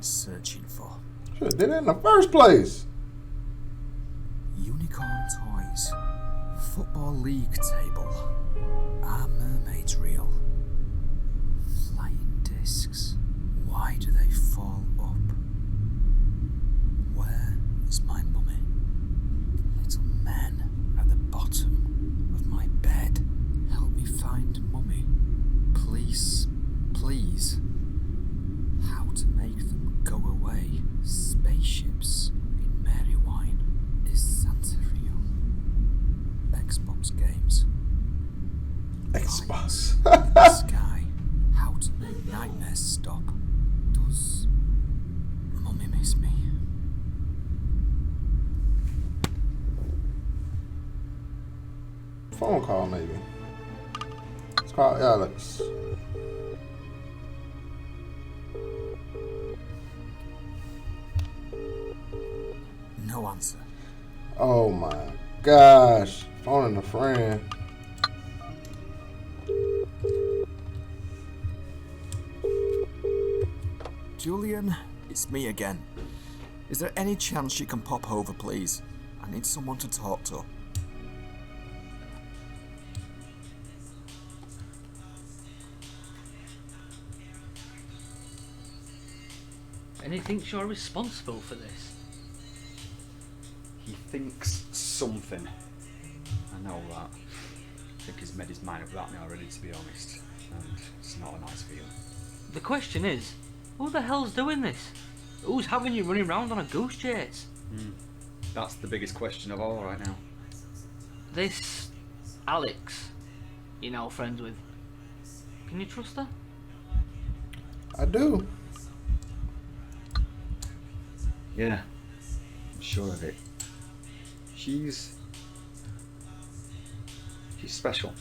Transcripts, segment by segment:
searching for. Should have did it in the first place. Unicorn toys. Football league table. Are mermaids real? Flying discs. Why do they fall up? Where is my mummy? Little men at the bottom of my bed. Help me find mummy. Please, please. How to make them go away. Spaceships in Mary Wine. Is Santa real? Xbox games. Xbox. Sky. How to make nightmares stop. Does mummy miss me? Phone call, maybe. Let's call Alex. No answer. Oh my gosh. Phoning a friend. Julian, it's me again. Is there any chance you can pop over, please? I need someone to talk to. And he thinks you're responsible for this. He thinks something. I know that. I think he's made his mind up about me already, to be honest. And it's not a nice feeling. The question is, who the hell's doing this? Who's having you running around on a goose chase? That's the biggest question of all right now. This Alex, you're now friends with. Can you trust her? I do. Yeah, I'm sure of it. She's special.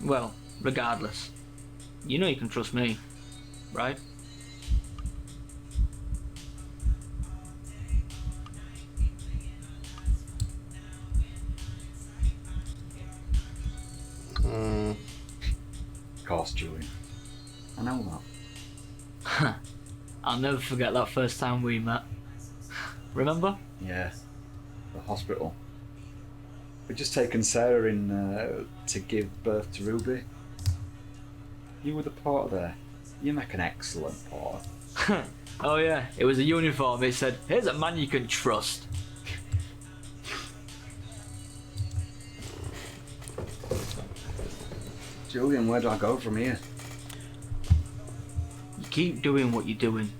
Well, regardless, you know you can trust me, right? Of course, Julian. I know that. I'll never forget that first time we met. Remember? Yeah, the hospital. We'd just taken Sarah in to give birth to Ruby. You were the porter there. You make an excellent porter. Oh yeah, it was a uniform. It said, "Here's a man you can trust." Julian, where do I go from here? You keep doing what you're doing.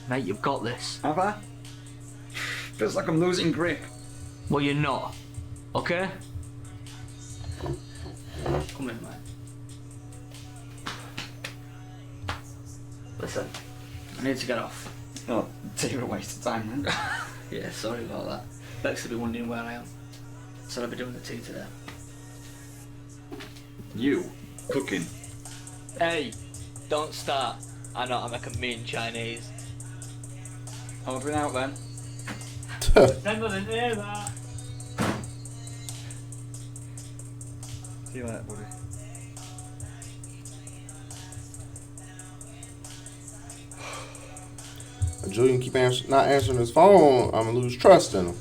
Mate, you've got this. Have I? Feels like I'm losing grip. Well, you're not. Okay? Come in, mate. Listen, I need to get off. Oh, take a waste of time, man. Yeah, sorry about that. Bex will be wondering where I am. So I'll be doing the tea today. You? Cooking? Hey, don't start. I know how to make a mean Chinese. Ordering out then. Never been near that. See you later, buddy. Julian keep not answering his phone. I'm gonna lose trust in him.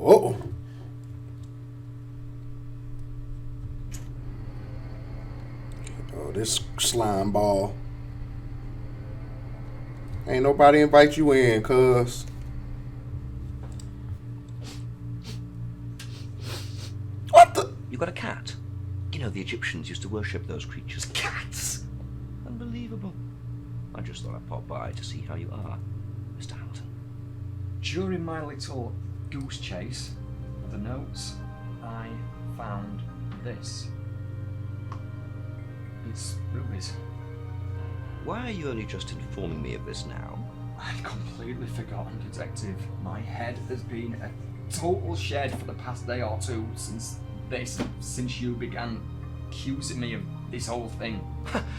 Oh. Oh, this slime ball. Ain't nobody invite you in, cuz. What the? You got a cat? You know, the Egyptians used to worship those creatures. Cats! Unbelievable. I just thought I'd pop by to see how you are, Mr. Hamilton. During my little goose chase of the notes, I found this. It's Ruby's. Why are you only just informing me of this now? I'd completely forgotten, Detective. My head has been a total shed for the past day or two since you began accusing me of this whole thing.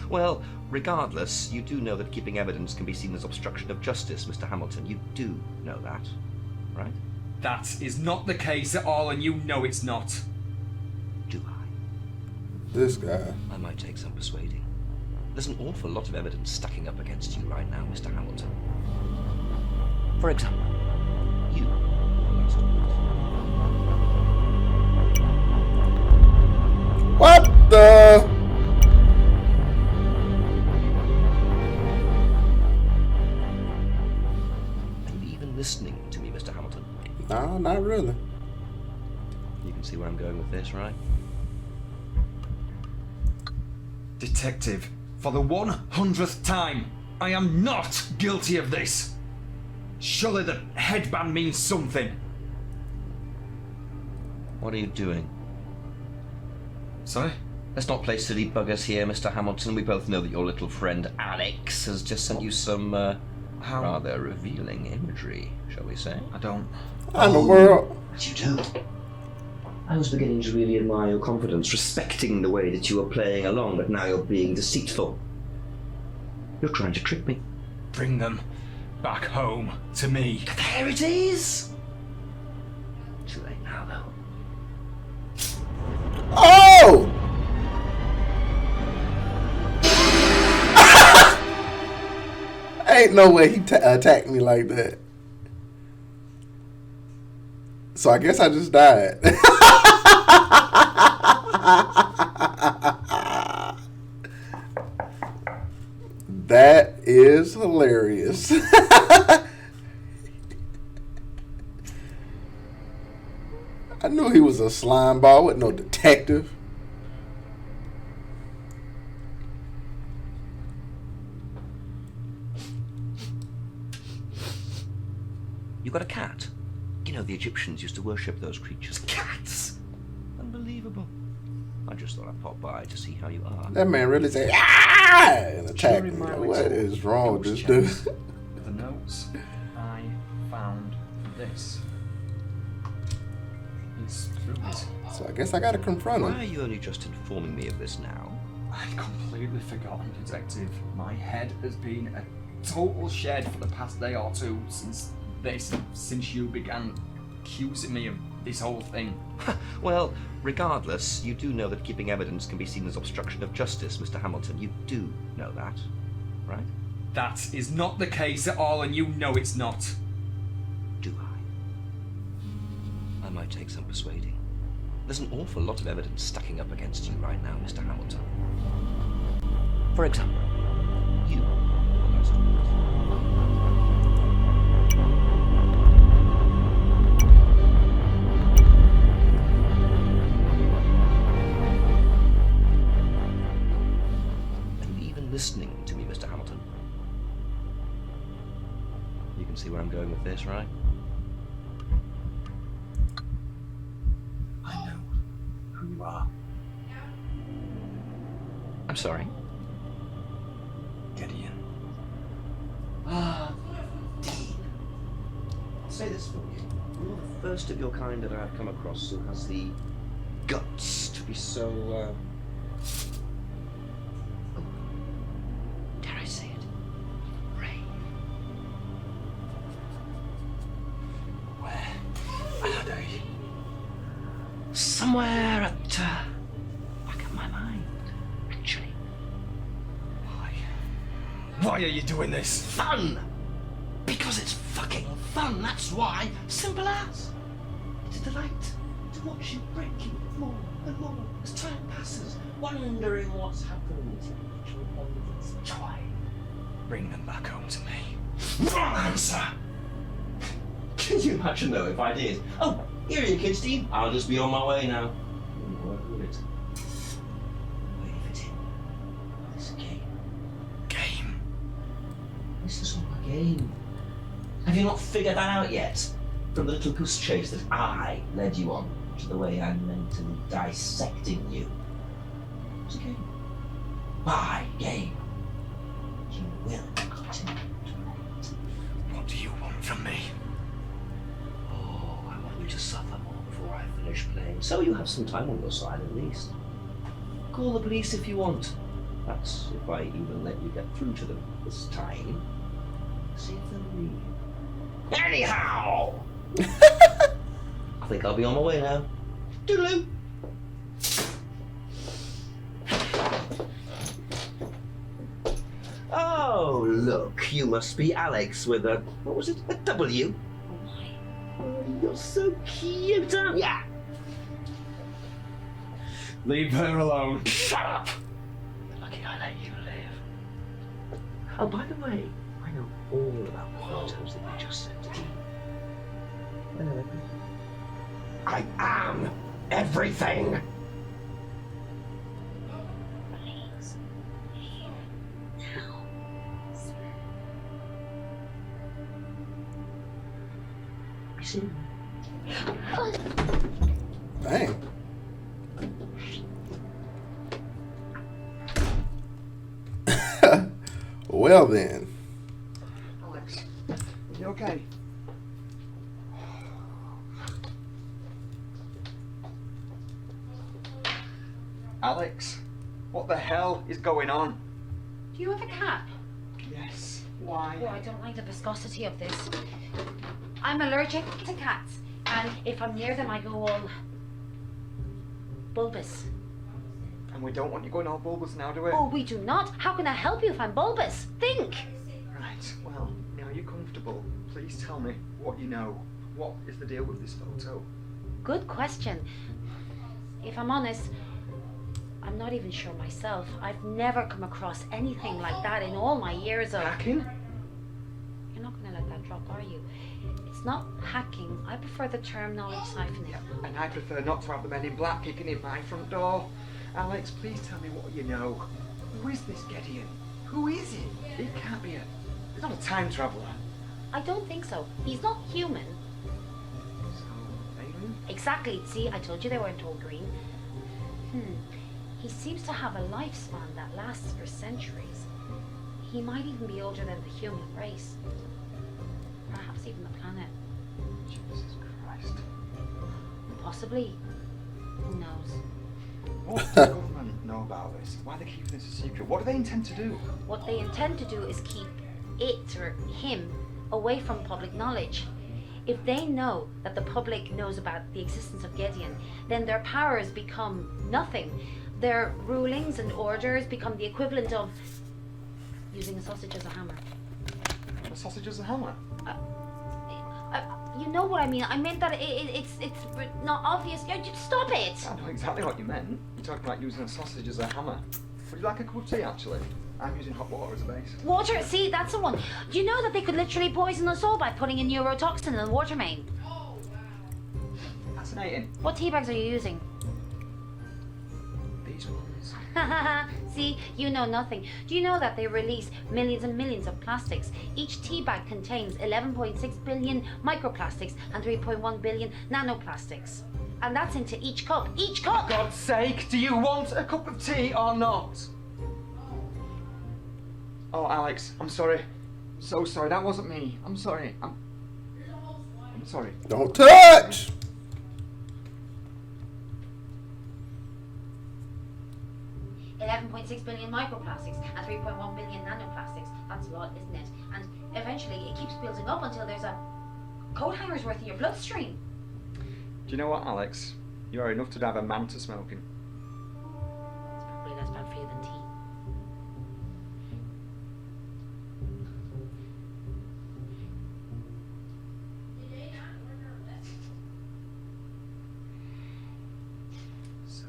Well, regardless, you do know that keeping evidence can be seen as obstruction of justice, Mr. Hamilton. You do know that, right? That is not the case at all, and you know it's not. Do I? This guy. I might take some persuading. There's an awful lot of evidence stacking up against you right now, Mr. Hamilton. For example, you were last week. What the? Are you even listening to me, Mr. Hamilton? No, not really. You can see where I'm going with this, right? Detective, for the 100th time, I am not guilty of this. Surely the headband means something. What are you doing? Sorry? Let's not play silly buggers here, Mr. Hamilton. We both know that your little friend Alex has just sent you some rather revealing imagery, shall we say? I don't. How in the world? But you do. I was beginning to really admire your confidence, respecting the way that you were playing along, but now you're being deceitful. You're trying to trick me. Bring them back home to me. There it is! Too late now, though. Oh! Ain't no way he attacked me like that. So I guess I just died. That is hilarious. I knew he was a slime ball with no detective. You got a cat? You know, the Egyptians used to worship those creatures. Cats! Unbelievable. I just thought I'd pop by to see how you are. That man really said, ah! And attacked me. During my What little is wrong with this ghost dude? checks, the notes I found for this is Ruby's. So I guess I gotta confront Why him. are you only just informing me of this now? I'd completely forgotten, Detective. My head has been a total shed for the past day or two since you began accusing me of this whole thing. Well, regardless, you do know that keeping evidence can be seen as obstruction of justice, Mr. Hamilton. You do know that, right? That is not the case at all, and you know it's not. Do I? I might take some persuading. There's an awful lot of evidence stacking up against you right now, Mr. Hamilton. For example, you were last week. Listening to me, Mr. Hamilton. You can see where I'm going with this, right? I know who you are. I'm sorry. Gideon. Dean. I'll say this for you. You're the first of your kind that I've come across who has the guts to be so, dare I say it? Brave. Where are they? Somewhere at, back of my mind, actually. Why are you doing this? Fun! Because it's fucking fun, that's why. Simple as. It's a delight to watch you breaking more and more as time passes, wondering what's happened. It's joy. Bring them back home to me. Wrong answer! Can you imagine though if I did? Oh, here are your kids, Dean. I'll just be on my way now. Wouldn't work, would it? Where do you fit in? It's a game. Game. This is all a game. Have you not figured that out yet? From the little goose chase that I led you on to the way I'm mentally dissecting you. It's a game. My game. You will continue to wait. What do you want from me? Oh, I want you to suffer more before I finish playing, so you have some time on your side at least. call the police if you want. That's if I even let you get through to them this time. See if they'll leave. Anyhow! I think I'll be on my way now. Toodaloo! Oh, look, you must be Alex with a, what was it, a W? Oh, you're so cute, aren't ya? Leave her alone. Shut up! Lucky I let you live. Oh, by the way, I know all about the photos that you just sent to me. I know everything. I am everything! Please, leave now, sir. I see. Dang. Well then. Alex, you okay? Alex, what the hell is going on? Do you have a cap? Yes. Why? Oh, I don't like the viscosity of this. I'm allergic to cats, and if I'm near them, I go all bulbous. And we don't want you going all bulbous now, do we? Oh, we do not. How can I help you if I'm bulbous? Think. Right, well, now you're comfortable. Please tell me what you know. What is the deal with this photo? Good question. If I'm honest, I'm not even sure myself. I've never come across anything like that in all my years of... Hacking? You're not going to let that drop, are you? It's not hacking. I prefer the term knowledge siphoning. And I prefer not to have the men in black kicking in my front door. Alex, please tell me what you know. Who is this Gideon? Who is he? He can't be he's not a time traveller. I don't think so. He's not human. So, alien? Exactly. See, I told you they weren't all green. He seems to have a lifespan that lasts for centuries. He might even be older than the human race. Perhaps even the planet. Jesus Christ. Possibly. Who knows? What does the government know about this? Why are they keeping this a secret? What do they intend to do? What they intend to do is keep it, or him, away from public knowledge. If they know that the public knows about the existence of Gideon, then their powers become nothing. Their rulings and orders become the equivalent of using a sausage as a hammer. A sausage as a hammer? You know what I mean. I meant that it's not obvious. Just stop it. I know exactly what you meant. You're talking about using a sausage as a hammer. Would you like a cup of tea, actually? I'm using hot water as a base. Water, see, that's the one. Do you know that they could literally poison us all by putting a neurotoxin in the water main? Fascinating. What tea bags are you using? These ones. See, you know nothing. Do you know that they release millions and millions of plastics? Each tea bag contains 11.6 billion microplastics and 3.1 billion nanoplastics. And that's into each cup. Each cup! For God's sake, do you want a cup of tea or not? Oh, Alex, I'm sorry. So sorry, that wasn't me. I'm sorry. I'm sorry. Don't touch! $11.6 billion microplastics and 3.1 billion nanoplastics. That's a lot, isn't it? And eventually it keeps building up until there's a coat hanger's worth in your bloodstream. Do you know what, Alex? You are enough to drive a man to smoking. It's probably less bad for you than tea. So,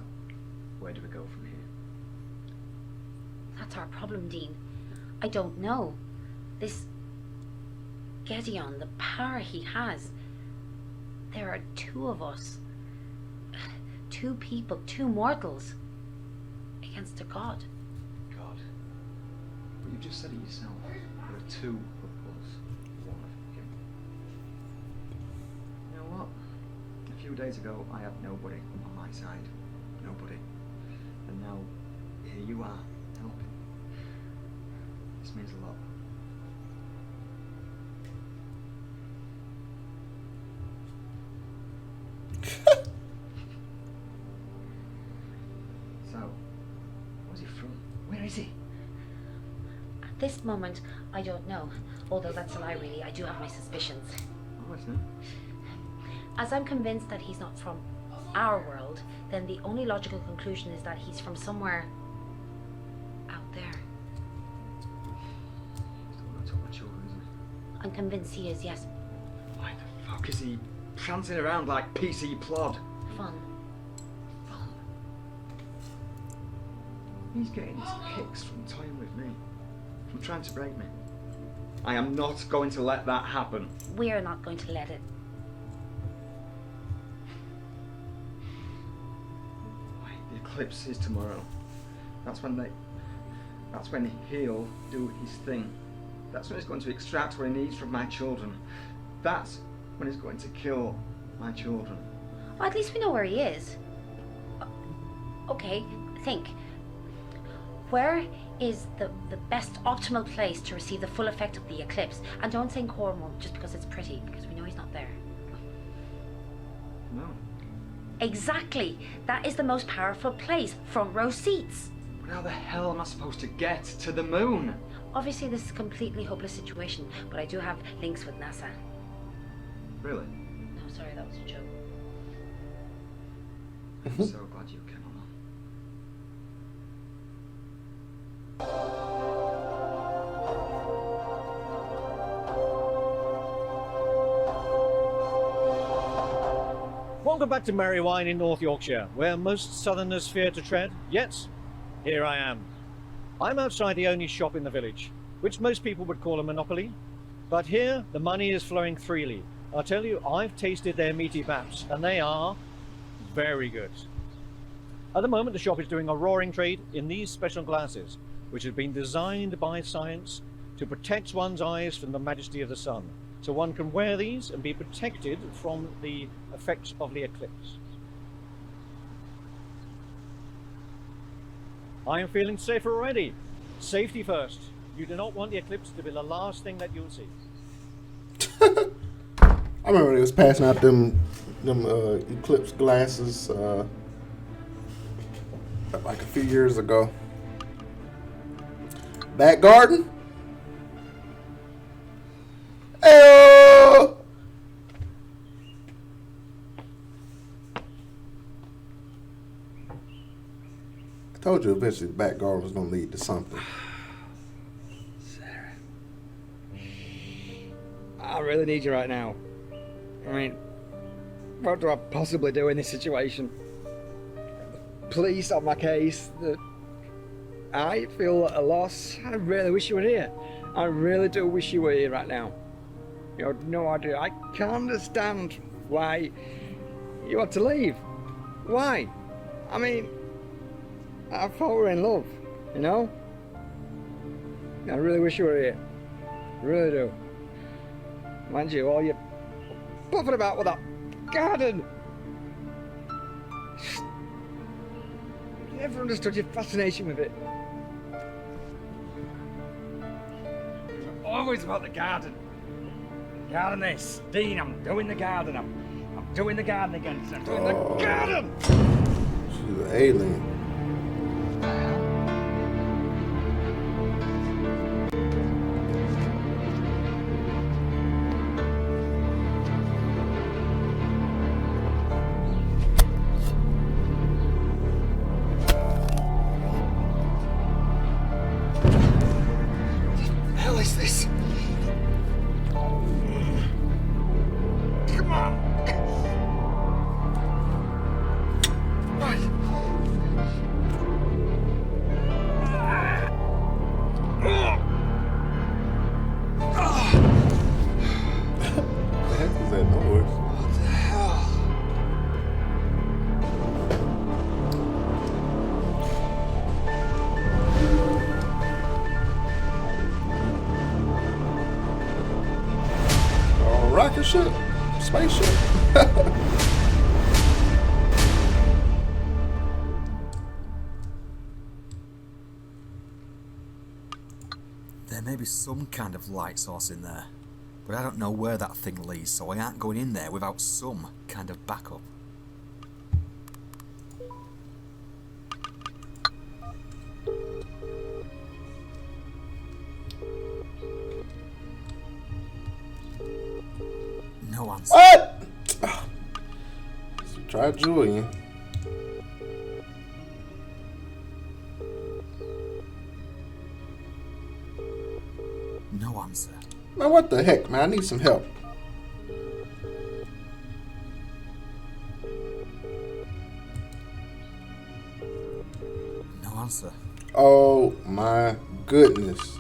where do we go from here? That's our problem, Dean. I don't know. This Gideon, the power he has. There are two of us. Two people, two mortals. Against a god. God. But you just said it yourself. There are two of us, one of him. You know what? A few days ago, I had nobody on my side. Nobody. And now, here you are, helping. This means a lot. So, At this moment, I don't know. Although that's a lie, really. I do have my suspicions. I'm listening. As I'm convinced that he's not from our world, then the only logical conclusion is that he's from somewhere out there. He's the one who took my children, isn't he? I'm convinced he is, yes. Why the fuck is he prancing around like PC Plod? Fun. Fun. He's getting his kicks from toying with me, from trying to break me. I am not going to let that happen. We're not going to let it. The eclipse is tomorrow. That's when he'll do his thing. That's when he's going to extract what he needs from my children. That's when he's going to kill my children. Well, at least we know where he is. Okay, think. Where is the best optimal place to receive the full effect of the eclipse? And don't think Cornwall just because it's pretty, because we know he's not there. No. Exactly. That is the most powerful place. Front row seats. But how the hell am I supposed to get to the moon? Obviously, this is a completely hopeless situation, but I do have links with NASA. Really? No, sorry, that was a joke. I'm so glad you came along. Welcome back to Merry Wine in North Yorkshire, where most southerners fear to tread, yet here I am. I'm outside the only shop in the village, which most people would call a monopoly, but here the money is flowing freely. I tell you, I've tasted their meaty baps, and they are very good. At the moment, the shop is doing a roaring trade in these special glasses, which have been designed by science to protect one's eyes from the majesty of the sun. So one can wear these and be protected from the effects of the eclipse. I am feeling safer already. Safety first. You do not want the eclipse to be the last thing that you'll see. I remember they was passing out them eclipse glasses like a few years ago. Back garden? Ayo! I told you eventually the back garden was going to lead to something. Sarah. I really need you right now. I mean, what do I possibly do in this situation? Police on my case. I feel at a loss. I really wish you were here. I really do wish you were here right now. You have no idea. I can't understand why you had to leave. Why? I mean, I thought we were in love, you know? I really wish you were here. Really do. Mind you, all you puffing about with that garden. Never understood your fascination with it. It was always about the garden. Garden this. Dean, I'm doing the garden. I'm doing the garden again. I'm doing the garden! She's an alien. What the hell is this? Come on! Right. The heck is that noise? What the hell? Rocket ship? Spaceship? There may be some kind of light source in there, but I don't know where that thing leads, so I aren't going in there without some kind of backup. No answer. What? Try Julian. No answer. Man, what the heck, man? I need some help. No answer. Oh my goodness.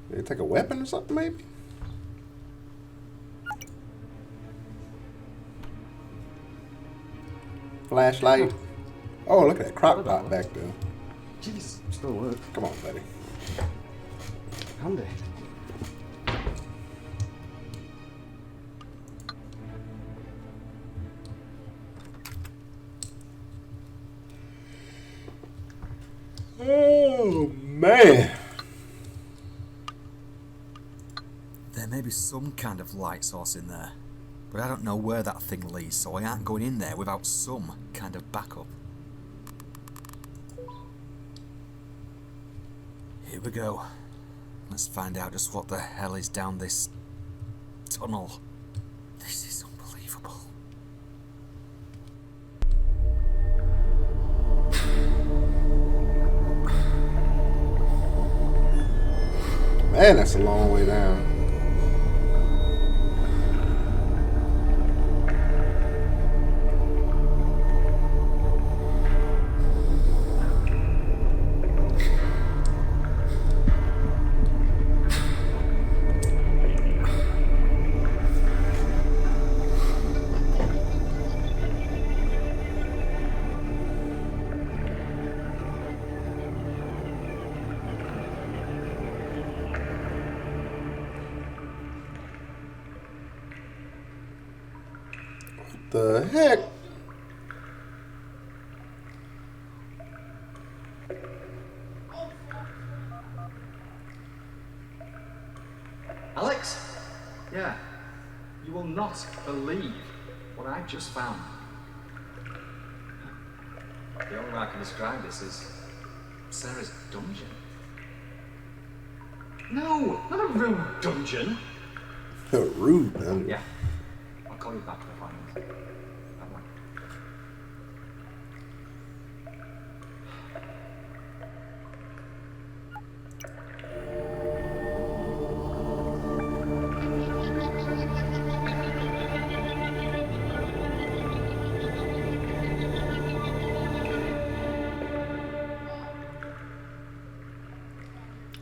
Did they take a weapon or something, maybe? Flashlight. Oh, look at that crock pot back there. Jeez, still work. Come on, buddy. Handy. Oh, man. There may be some kind of light source in there, but I don't know where that thing leads, so I aren't going in there without some kind of backup. Here we go. Let's find out just what the hell is down this tunnel. This is unbelievable. Man, that's a long way down. The heck? Alex? Yeah. You will not believe what I've just found. The only way I can describe this is Sarah's dungeon. No, not a real dungeon. Rude, man. Yeah. I'll call you back if I find it. Bye-bye.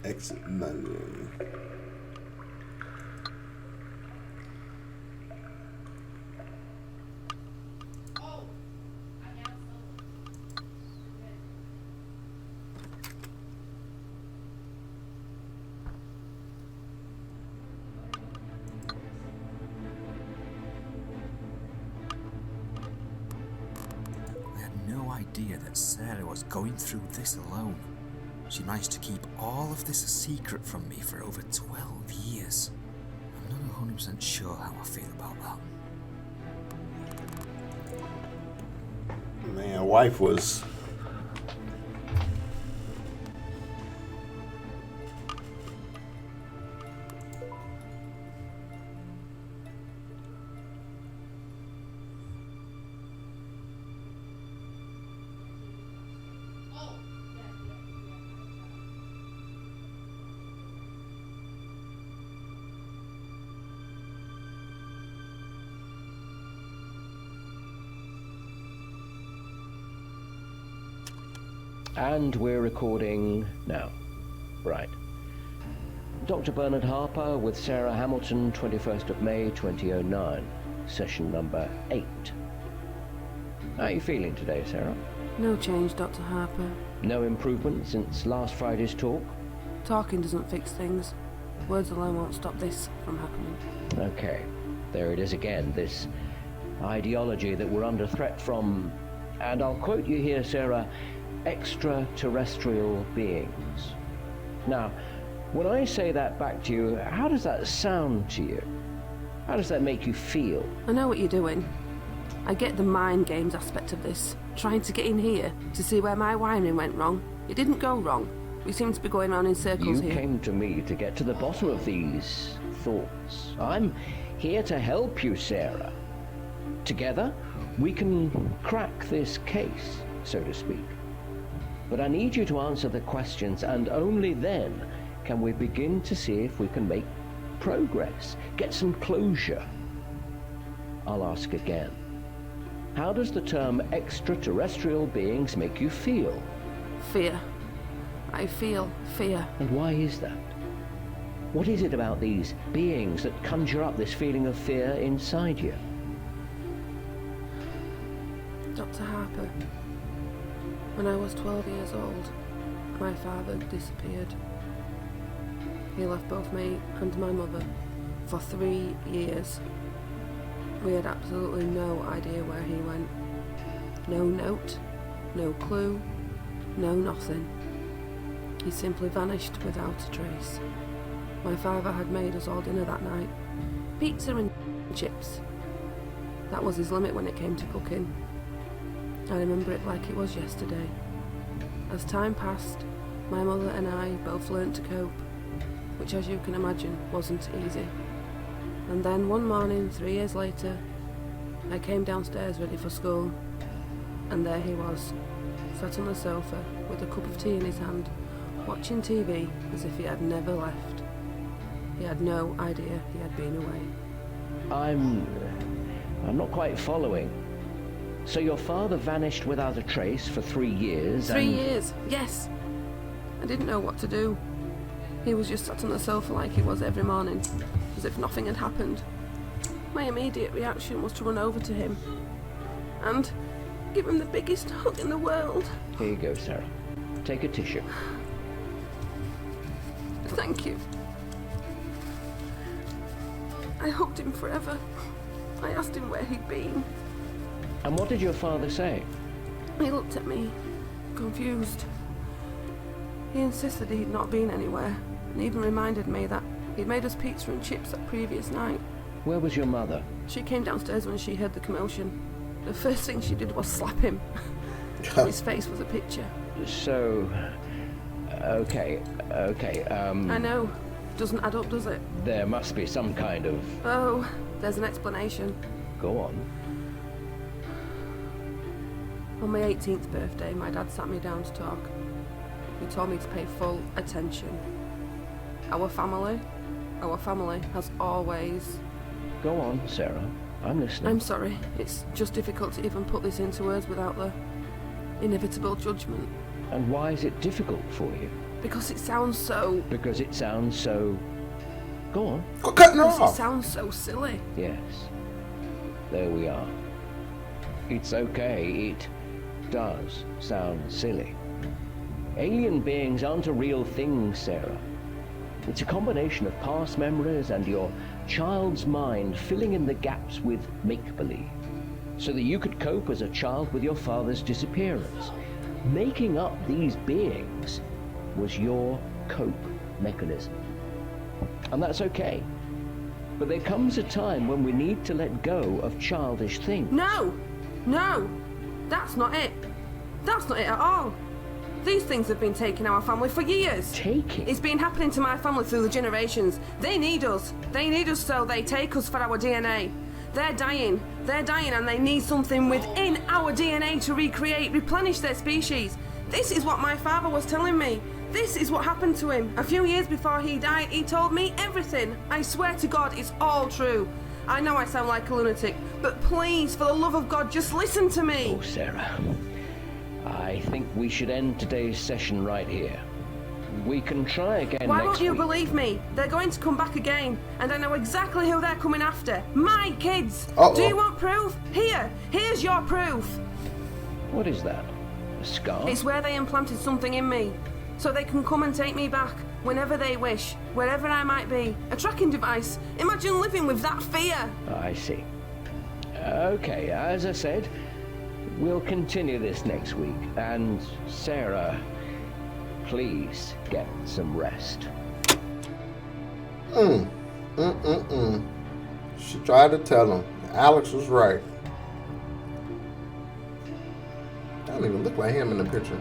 Exit menu. I had no idea that Sarah was going through this alone. She managed to keep all of this a secret from me for over 12 years. I'm not 100% sure how I feel about that. Man, wife was... And we're recording now. Right. Dr. Bernard Harper with Sarah Hamilton, 21st of May 2009, session number 8. How are you feeling today, Sarah? No change, Dr. Harper. No improvement since last Friday's talk? Talking doesn't fix things. Words alone won't stop this from happening. Okay. There it is again, this ideology that we're under threat from, and I'll quote you here, Sarah, extraterrestrial beings. Now, When I say that back to you, how does that sound to you? How does that make you feel? I know what you're doing. I get the mind games aspect of this. Trying to get in here to see where my wiring went wrong. It didn't go wrong. We seem to be going around in circles You here. came to me to get to the bottom of these thoughts. I'm here to help you, Sarah. Together, we can crack this case, so to speak. But I need you to answer the questions, and only then can we begin to see if we can make progress, get some closure. I'll ask again. How does the term extraterrestrial beings make you feel? Fear. I feel fear. And why is that? What is it about these beings that conjure up this feeling of fear inside you? Dr. Harper. When I was 12 years old, my father disappeared. He left both me and my mother for 3 years. We had absolutely no idea where he went. No note, no clue, no nothing. He simply vanished without a trace. My father had made us all dinner that night. Pizza and chips. That was his limit when it came to cooking. I remember it like it was yesterday. As time passed, my mother and I both learnt to cope, which, as you can imagine, wasn't easy. And then one morning, 3 years later, I came downstairs ready for school, and there he was, sat on the sofa with a cup of tea in his hand, watching TV as if he had never left. He had no idea he had been away. I'm not quite following. So your father vanished without a trace for 3 years, 3 years, yes. I didn't know what to do. He was just sat on the sofa like he was every morning, as if nothing had happened. My immediate reaction was to run over to him and give him the biggest hug in the world. Here you go, Sarah. Take a tissue. Thank you. I hugged him forever. I asked him where he'd been. And what did your father say? He looked at me, confused. He insisted he'd not been anywhere, and even reminded me that he'd made us pizza and chips that previous night. Where was your mother? She came downstairs when she heard the commotion. The first thing she did was slap him. His face was a picture. So, okay. I know. Doesn't add up, does it? There must be some kind of... Oh, there's an explanation. Go on. On my 18th birthday, my dad sat me down to talk. He told me to pay full attention. Our family has always... Go on, Sarah. I'm listening. I'm sorry. It's just difficult to even put this into words without the inevitable judgment. And why is it difficult for you? Because it sounds so... Because it sounds so... Go on. Cutting her Because off. it sounds so silly. Yes. There we are. It's okay. It does sound silly. Alien beings aren't a real thing, Sarah. It's a combination of past memories and your child's mind filling in the gaps with make-believe, so that you could cope as a child with your father's disappearance. Making up these beings was your cope mechanism. And that's okay. But there comes a time when we need to let go of childish things. No! That's not it. That's not it at all. These things have been taking our family for years. Taking? It's been happening to my family through the generations. They need us. They need us, so they take us for our DNA. They're dying, and they need something within our DNA to replenish their species. This is what my father was telling me. This is what happened to him. A few years before he died, he told me everything. I swear to God, it's all true. I know I sound like a lunatic, but please, for the love of God, just listen to me. Oh, Sarah. I think we should end today's session right here. We can try again Why next won't you week. believe me? They're going to come back again, and I know exactly who they're coming after. My kids! Uh-oh. Do you want proof? Here's your proof. What is that? A scar? It's where they implanted something in me, so they can come and take me back whenever they wish, wherever I might be. A tracking device. Imagine living with that fear. I see. Okay, as I said, we'll continue this next week. And Sarah, please get some rest. She tried to tell him. Alex was right. Don't even look like him in the picture.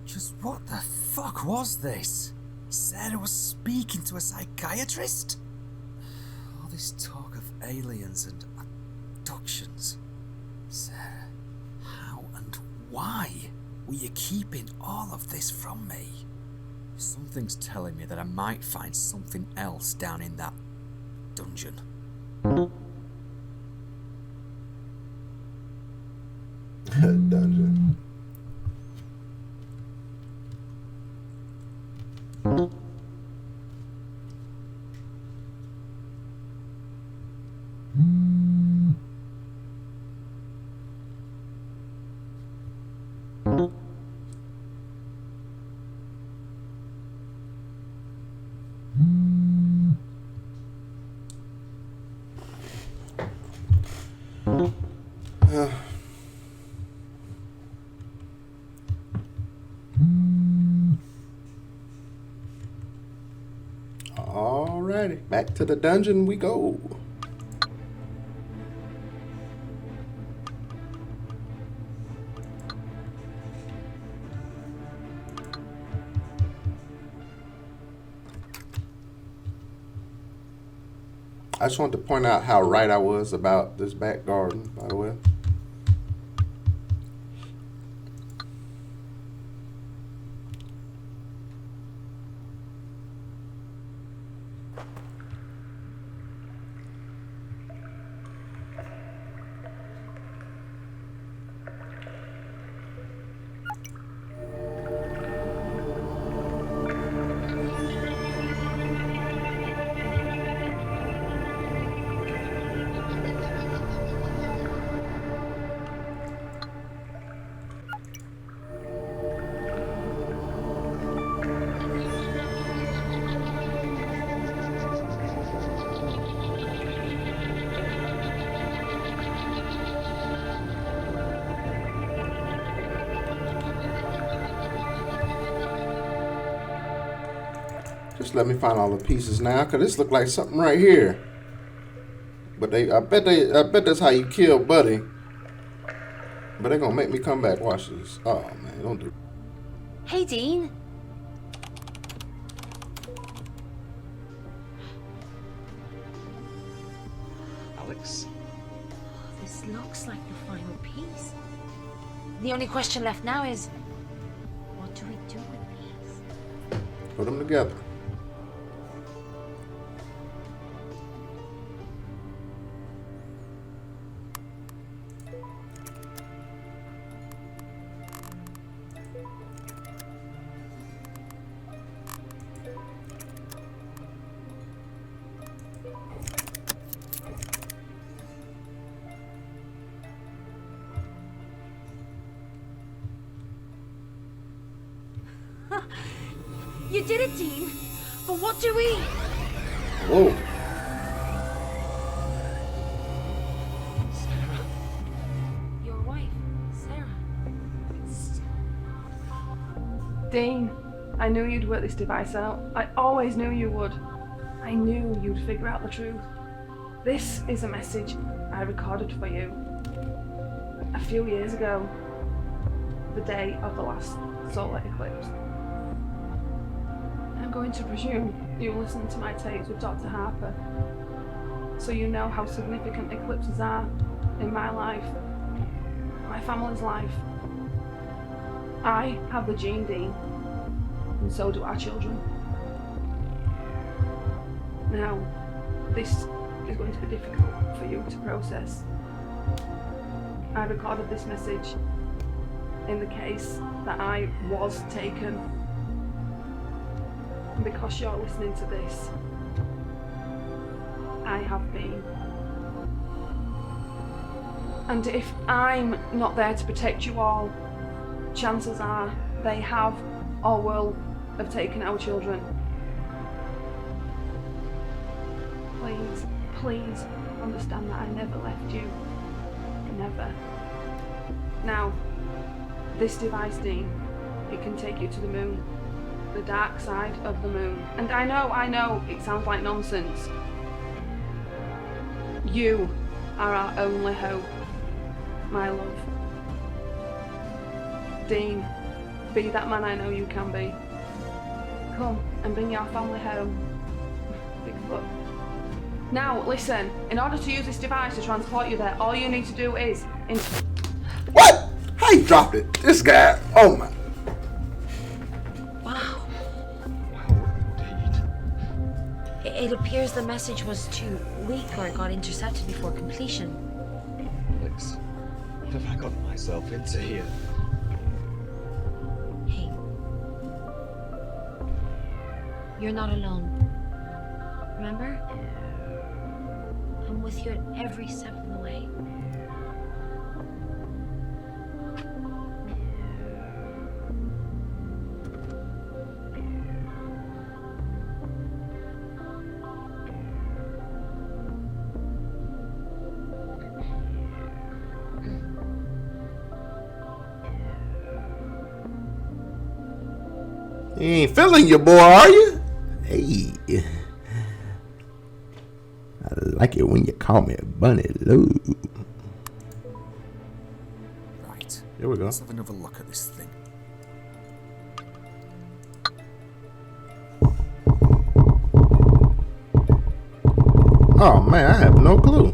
Just what the fuck was this? Sarah was speaking to a psychiatrist? All this talk of aliens and abductions. Sarah, how and why were you keeping all of this from me? Something's telling me that I might find something else down in that dungeon. Dungeon. Alrighty, back to the dungeon we go. I just wanted to point out how right I was about this back garden, by the way. Just let me find all the pieces now, cause this look like something right here. But I bet that's how you kill Buddy. But they're gonna make me come back. Watch this. Oh man, don't do. Hey, Dean. Alex? This looks like the final piece. The only question left now is, what do we do with these? Put them together. You did it, Dean. But what do we... Whoa. Your wife, Sarah. Dean, I knew you'd work this device out. I always knew you would. I knew you'd figure out the truth. This is a message I recorded for you a few years ago, the day of the last solar eclipse. I'm going to presume you listened to my tapes with Dr. Harper, so you know how significant eclipses are in my life, my family's life. I have the gene, Dean, and so do our children. Now, this is going to be difficult for you to process. I recorded this message in the case that I was taken. And because you're listening to this, I have been. And if I'm not there to protect you all, chances are they have or will have taken our children. Please, please understand that I never left you. Never. Now, this device, Dean, it can take you to the moon. The dark side of the moon. And I know, it sounds like nonsense. You are our only hope, my love. Dean, be that man I know you can be. Come and bring our family home. Bigfoot. Now, listen, in order to use this device to transport you there, all you need to do is... What? How you dropped it? This guy, oh my. Wow. It appears the message was too weak or it got intercepted before completion. Alex, what have I gotten myself into here? Hey. You're not alone. Remember? I'm with you at every step of the way. You ain't feeling your boy, are you? Hey. I like it when you call me Bunny Lou. Right. Here we go. Let's have another look at this thing. Oh man, I have no clue.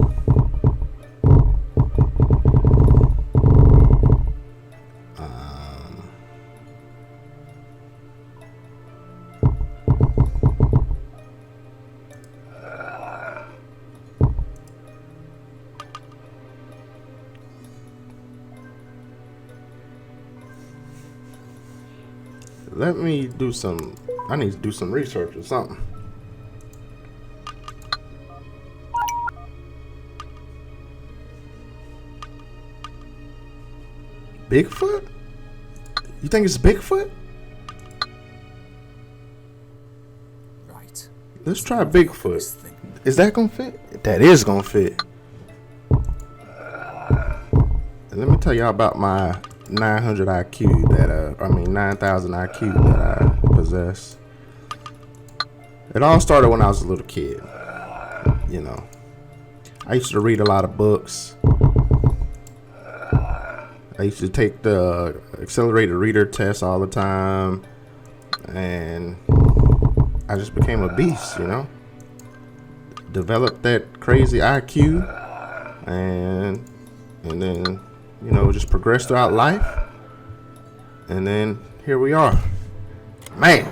Let me do some. I need to do some research or something. Bigfoot? You think it's Bigfoot? Right. Let's try Bigfoot. Is that gonna fit? That is gonna fit. And let me tell y'all about my 900 IQ that 9,000 IQ that I possess. It all started when I was a little kid. You know, I used to read a lot of books. I used to take the accelerated reader test all the time, and I just became a beast, you know. Developed that crazy IQ, and then, you know, just progressed throughout life, and then here we are, man.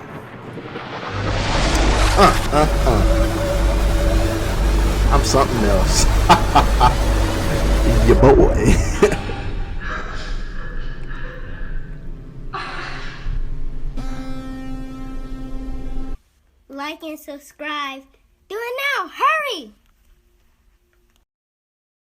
I'm something else. Your boy. Like and subscribe. Do it now. Hurry!